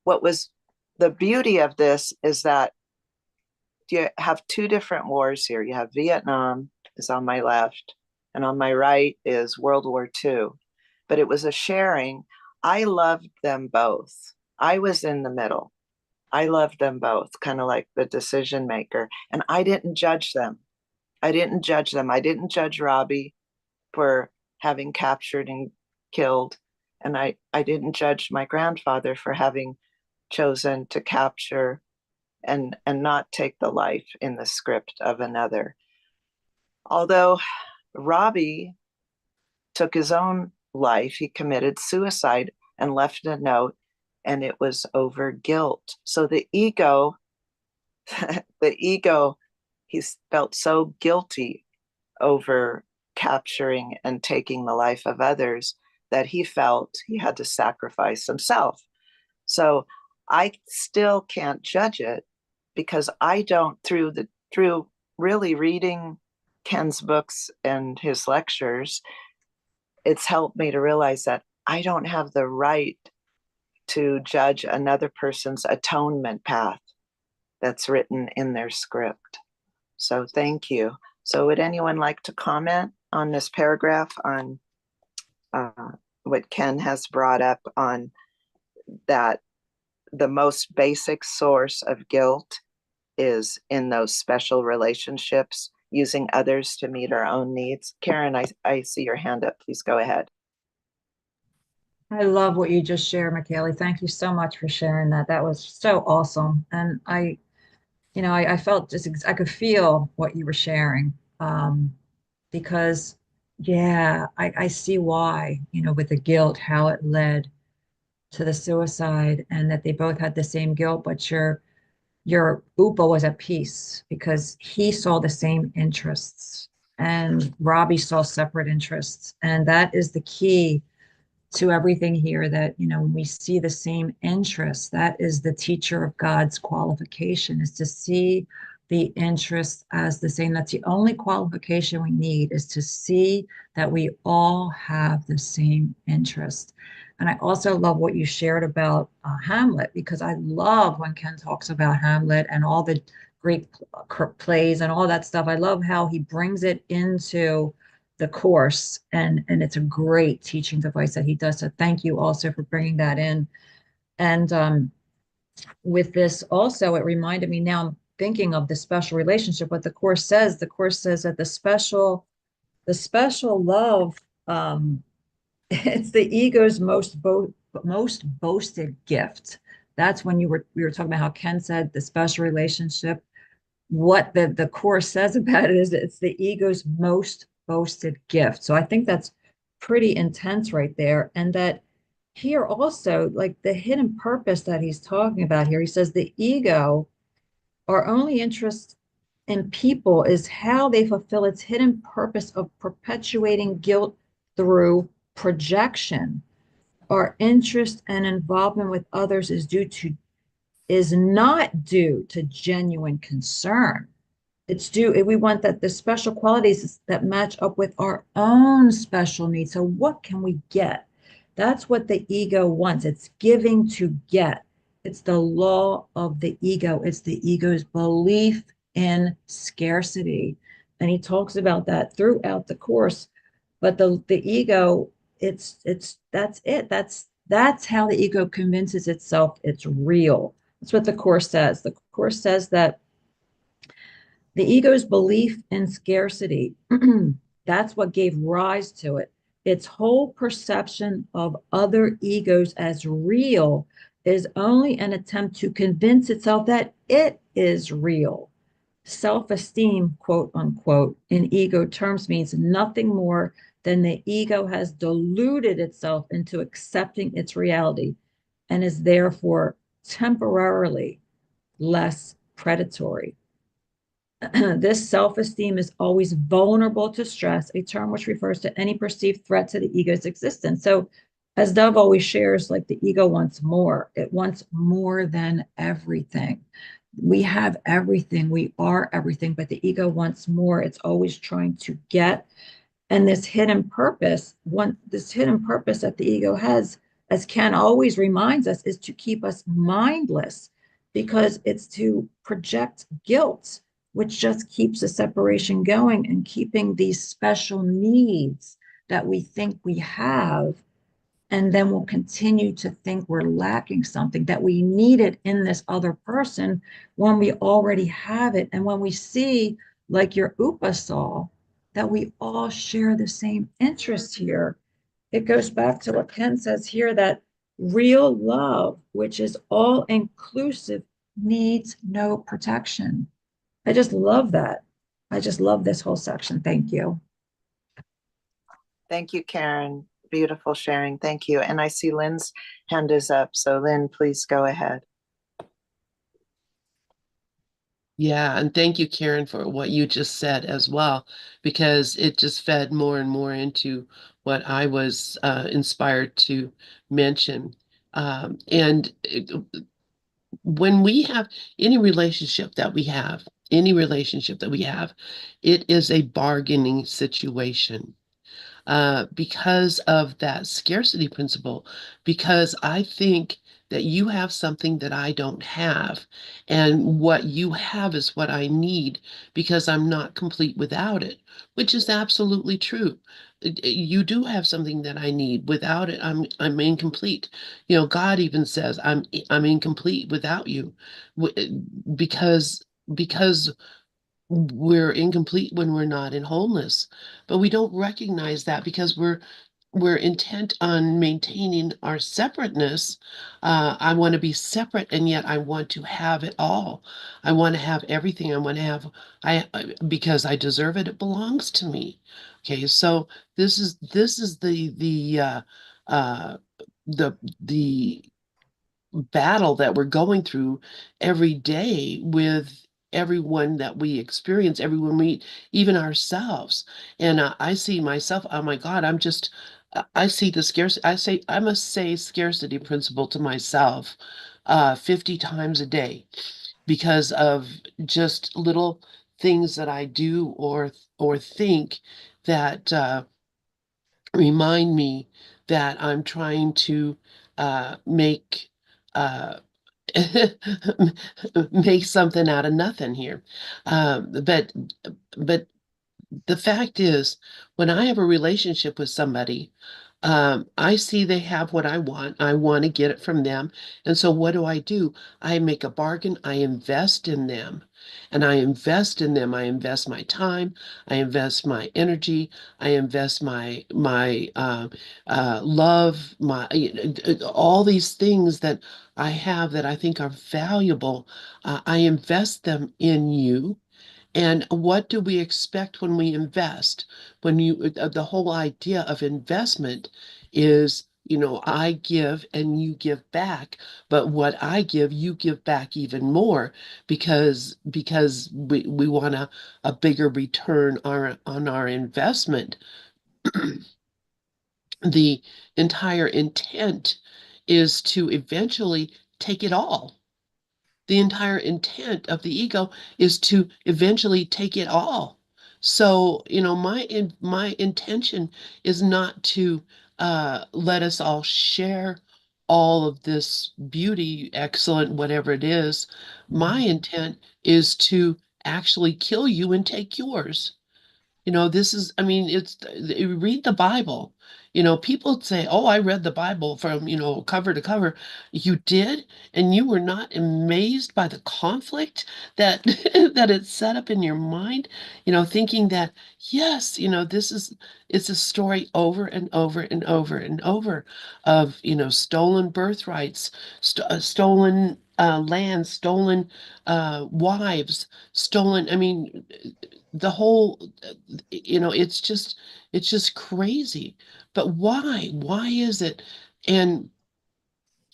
what was the beauty of this is that you have two different wars here. You have Vietnam is on my left, and on my right is World War II. But it was a sharing. I loved them both. I was in the middle. I loved them both, kind of like the decision maker. And I didn't judge them. I didn't judge Robbie for having captured and killed. And I didn't judge my grandfather for having chosen to capture and not take the life in the script of another. Although Robbie took his own life, he committed suicide and left a note, and it was over guilt. So the ego, he felt so guilty over capturing and taking the life of others that he felt he had to sacrifice himself. So I still can't judge it because I don't, through really reading Ken's books and his lectures, it's helped me to realize that I don't have the right to judge another person's atonement path that's written in their script. So thank you. So would anyone like to comment on this paragraph on what Ken has brought up on that the most basic source of guilt is in those special relationships, using others to meet our own needs? Karen, I see your hand up. Please go ahead. I love what you just shared, Michale. Thank you so much for sharing that. That was so awesome. And I felt I could feel what you were sharing. Because yeah, I see why, with the guilt, how it led to the suicide, and that they both had the same guilt, but your Upa was at peace because he saw the same interests and Robbie saw separate interests. And that is the key to everything here, that when we see the same interests, that is the teacher of God's qualification, is to see the interests as the same. That's the only qualification we need, is to see that we all have the same interest. And I also love what you shared about Hamlet, because I love when Ken talks about Hamlet and all the great plays and all that stuff. I love how he brings it into the course, and it's a great teaching device that he does. So thank you also for bringing that in. And with this also, it reminded me, now I'm thinking of the special relationship, what the course says. The course says that the special love it's the ego's most boasted gift. That's when we were talking about how Ken said the special relationship. What the course says about it is that it's the ego's most boasted gift. So I think that's pretty intense right there. And that here also, like the hidden purpose that he's talking about here, he says the ego, our only interest in people is how they fulfill its hidden purpose of perpetuating guilt through projection. Our interest and involvement with others is not due to genuine concern. It's due, we want that the special qualities that match up with our own special needs. So what can we get? That's what the ego wants. It's giving to get. It's the law of the ego. It's the ego's belief in scarcity. And he talks about that throughout the course. But the ego, it's that's it. That's how the ego convinces itself it's real. That's what the course says. The course says that the ego's belief in scarcity, that's what gave rise to it. Its whole perception of other egos as real is only an attempt to convince itself that it is real. Self-esteem, quote unquote, in ego terms means nothing more than the ego has deluded itself into accepting its reality and is therefore temporarily less predatory. This self-esteem is always vulnerable to stress, a term which refers to any perceived threat to the ego's existence. So, as Dove always shares, like the ego wants more. It wants more than everything. We have everything. We are everything, but the ego wants more. It's always trying to get. And this hidden purpose that the ego has, as Ken always reminds us, is to keep us mindless because it's to project guilt, which just keeps the separation going and keeping these special needs that we think we have. And then we'll continue to think we're lacking something, that we need it in this other person when we already have it. And when we see, like your Upa saw, that we all share the same interest here, it goes back to what Ken says here, that real love, which is all inclusive, needs no protection. I just love that. I just love this whole section. Thank you. Thank you, Karen. Beautiful sharing. Thank you. And I see Lynn's hand is up. So Lynn, please go ahead. Yeah, and thank you, Karen, for what you just said as well, because it just fed more and more into what I was inspired to mention. When we have any relationship that we have, it is a bargaining situation because of that scarcity principle, because I think that you have something that I don't have, and what you have is what I need because I'm not complete without it, which is absolutely true. You do have something that I need. Without it, I'm incomplete. You know, God even says I'm incomplete without you, because because we're incomplete when we're not in wholeness, but we don't recognize that because we're intent on maintaining our separateness. I want to be separate, and yet I want to have it all. I want to have everything. I want to have because I deserve it. It belongs to me. Okay, so this is uh, the battle that we're going through every day with everyone that we experience, everyone we, even ourselves. And I see myself, oh my God, I see the scarcity, I must say scarcity principle to myself 50 times a day because of just little things that I do or think that remind me that I'm trying to make uh, make something out of nothing here. But the fact is, when I have a relationship with somebody, I see they have what I want. I want to get it from them. And so what do? I make a bargain. I invest in them. And I invest in them. I invest my time. I invest my energy. I invest my love, my all these things that I have that I think are valuable. I invest them in you. And what do we expect when we invest? When the whole idea of investment is, I give and you give back, but what I give, you give back even more because we want a bigger return on our investment. The entire intent is to eventually take it all. The entire intent of the ego is to eventually take it all. So, my intention is not to let us all share all of this beauty, excellent, whatever it is. My intent is to actually kill you and take yours. This is, I mean, you read the Bible. People say, "Oh, I read the Bible from, cover to cover." You did, and you were not amazed by the conflict that that it set up in your mind, thinking that, yes, it's a story over and over and over and over of, stolen birthrights, stolen land, stolen wives, stolen, I mean, the whole it's just crazy. But why is it? And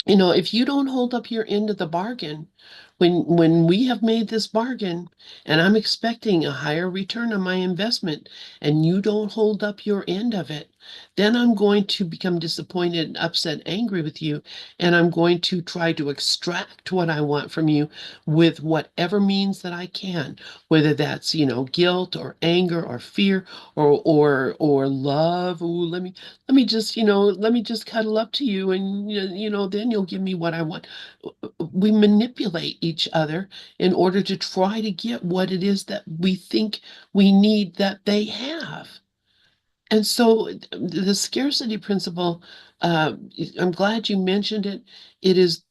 if you don't hold up your end of the bargain, when we have made this bargain and I'm expecting a higher return on my investment and you don't hold up your end of it, then I'm going to become disappointed and upset, angry with you, and I'm going to try to extract what I want from you with whatever means that I can, whether that's, guilt or anger or fear or love. Ooh, let me just cuddle up to you and then you'll give me what I want. We manipulate each other in order to try to get what it is that we think we need that they have. And so the scarcity principle, uh, I'm glad you mentioned it. It is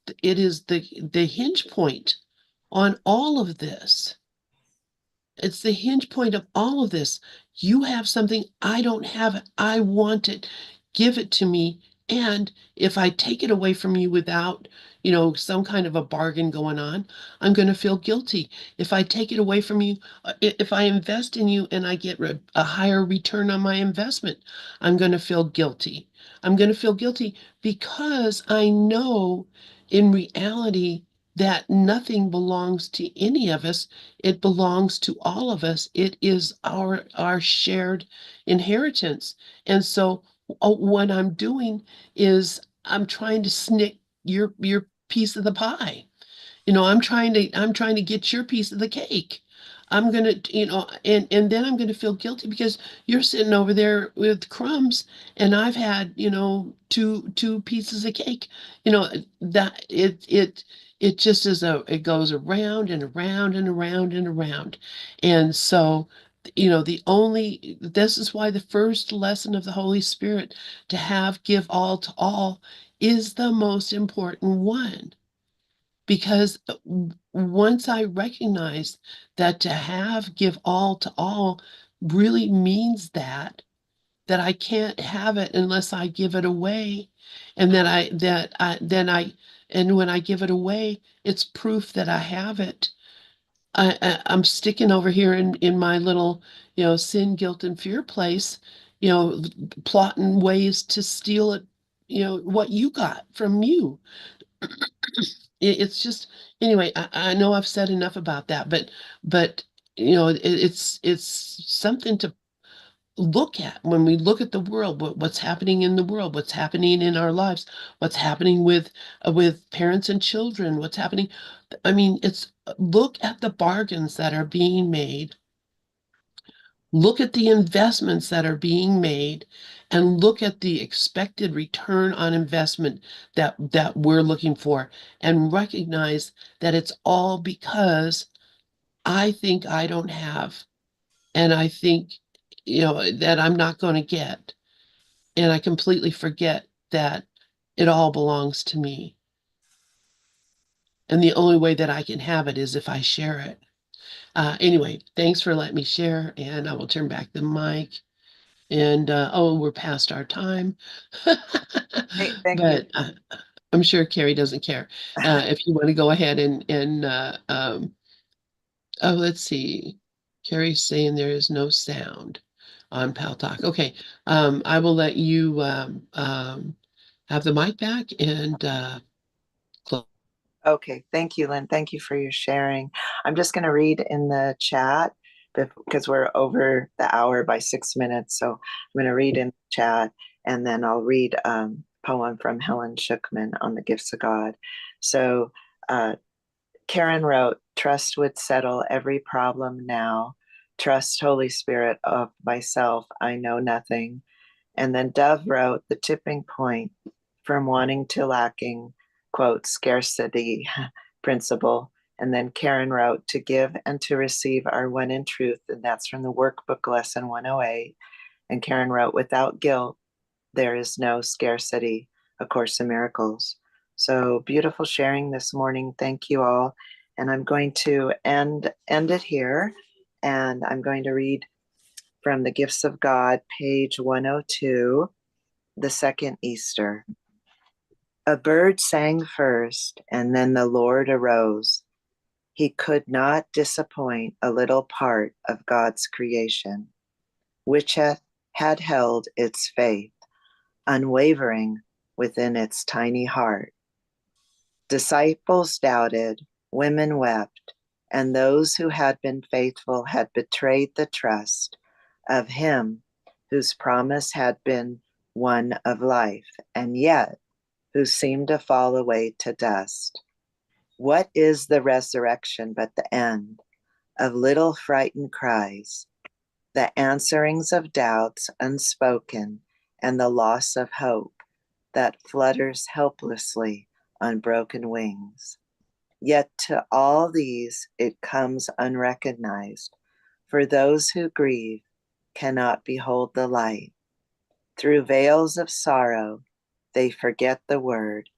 the hinge point on all of this. It's the hinge point of all of this. You have something, I don't have it. I want it. Give it to me. And if I take it away from you without, some kind of a bargain going on, I'm going to feel guilty. If I take it away from you, if I invest in you and I get a higher return on my investment, I'm going to feel guilty. I'm going to feel guilty because I know in reality that nothing belongs to any of us. It belongs to all of us. It is our shared inheritance. And so what I'm doing is I'm trying to snick your piece of the pie. I'm trying to get your piece of the cake. I'm gonna, and then I'm gonna feel guilty because you're sitting over there with crumbs and I've had, two pieces of cake. That it just it goes around and around and around and around. And so, this is why the first lesson of the Holy Spirit, to have, give all to all, is the most important one. Because once I recognize that to have, give all to all really means that I can't have it unless I give it away. And and when I give it away, it's proof that I have it. I'm sticking over here in my little, sin, guilt, and fear place, you know, plotting ways to steal it, what you got from you. It's just, anyway, I know I've said enough about that, but it's something to look at when we look at the world, what's happening in the world, what's happening in our lives, what's happening with parents and children, what's happening. I mean, it's look at the bargains that are being made, look at the investments that are being made, and look at the expected return on investment that we're looking for, and recognize that it's all because I think I don't have, and I think, that I'm not going to get. and I completely forget that it all belongs to me. And the only way that I can have it is if I share it. Anyway, thanks for letting me share, and I will turn back the mic. And oh, we're past our time. Thank you. But I'm sure Carrie doesn't care. If you want to go ahead and oh, let's see. Carrie's saying there is no sound on Pal Talk. Okay, I will let you have the mic back and close. Okay, thank you, Lynn. Thank you for your sharing. I'm just going to read in the chat because we're over the hour by 6 minutes. So I'm going to read in the chat, and then I'll read a poem from Helen Schuckman on the gifts of God. So Karen wrote, "Trust would settle every problem now. Trust, Holy Spirit, of myself, I know nothing." And then Dove wrote, "The tipping point from wanting to lacking, quote, scarcity principle." And then Karen wrote, "To give and to receive are one in truth." And that's from the workbook lesson 108. And Karen wrote, "Without guilt, there is no scarcity, A Course in Miracles." So beautiful sharing this morning. Thank you all. And I'm going to end it here. And I'm going to read from the Gifts of God, page 102, the second Easter. A bird sang first, and then the Lord arose. He could not disappoint a little part of God's creation, which had held its faith, unwavering within its tiny heart. Disciples doubted, women wept, and those who had been faithful had betrayed the trust of him whose promise had been one of life, and yet who seemed to fall away to dust. What is the resurrection but the end of little frightened cries, the answerings of doubts unspoken, and the loss of hope that flutters helplessly on broken wings? Yet to all these it comes unrecognized, for those who grieve cannot behold the light. Through veils of sorrow, they forget the word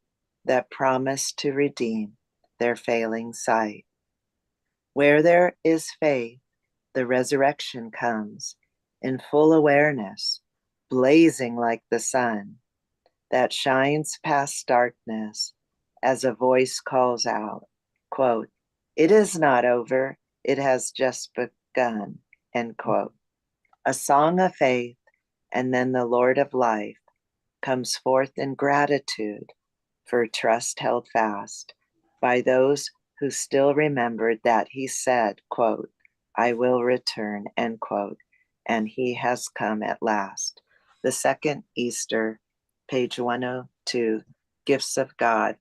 that promised to redeem their failing sight. Where there is faith, the resurrection comes in full awareness, blazing like the sun that shines past darkness as a voice calls out, quote, "It is not over, it has just begun," end quote. A song of faith, and then the Lord of life comes forth in gratitude for trust held fast by those who still remembered that he said, quote, "I will return," end quote, and he has come at last. The second Easter, page 102, Gifts of God,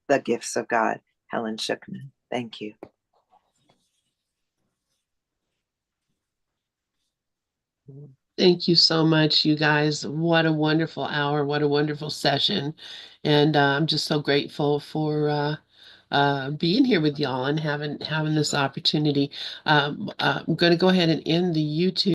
The Gifts of God, Helen Schuckman. Thank you. Thank you so much, you guys. What a wonderful hour. What a wonderful session. And I'm just so grateful for being here with y'all and having this opportunity. I'm going to go ahead and end the YouTube.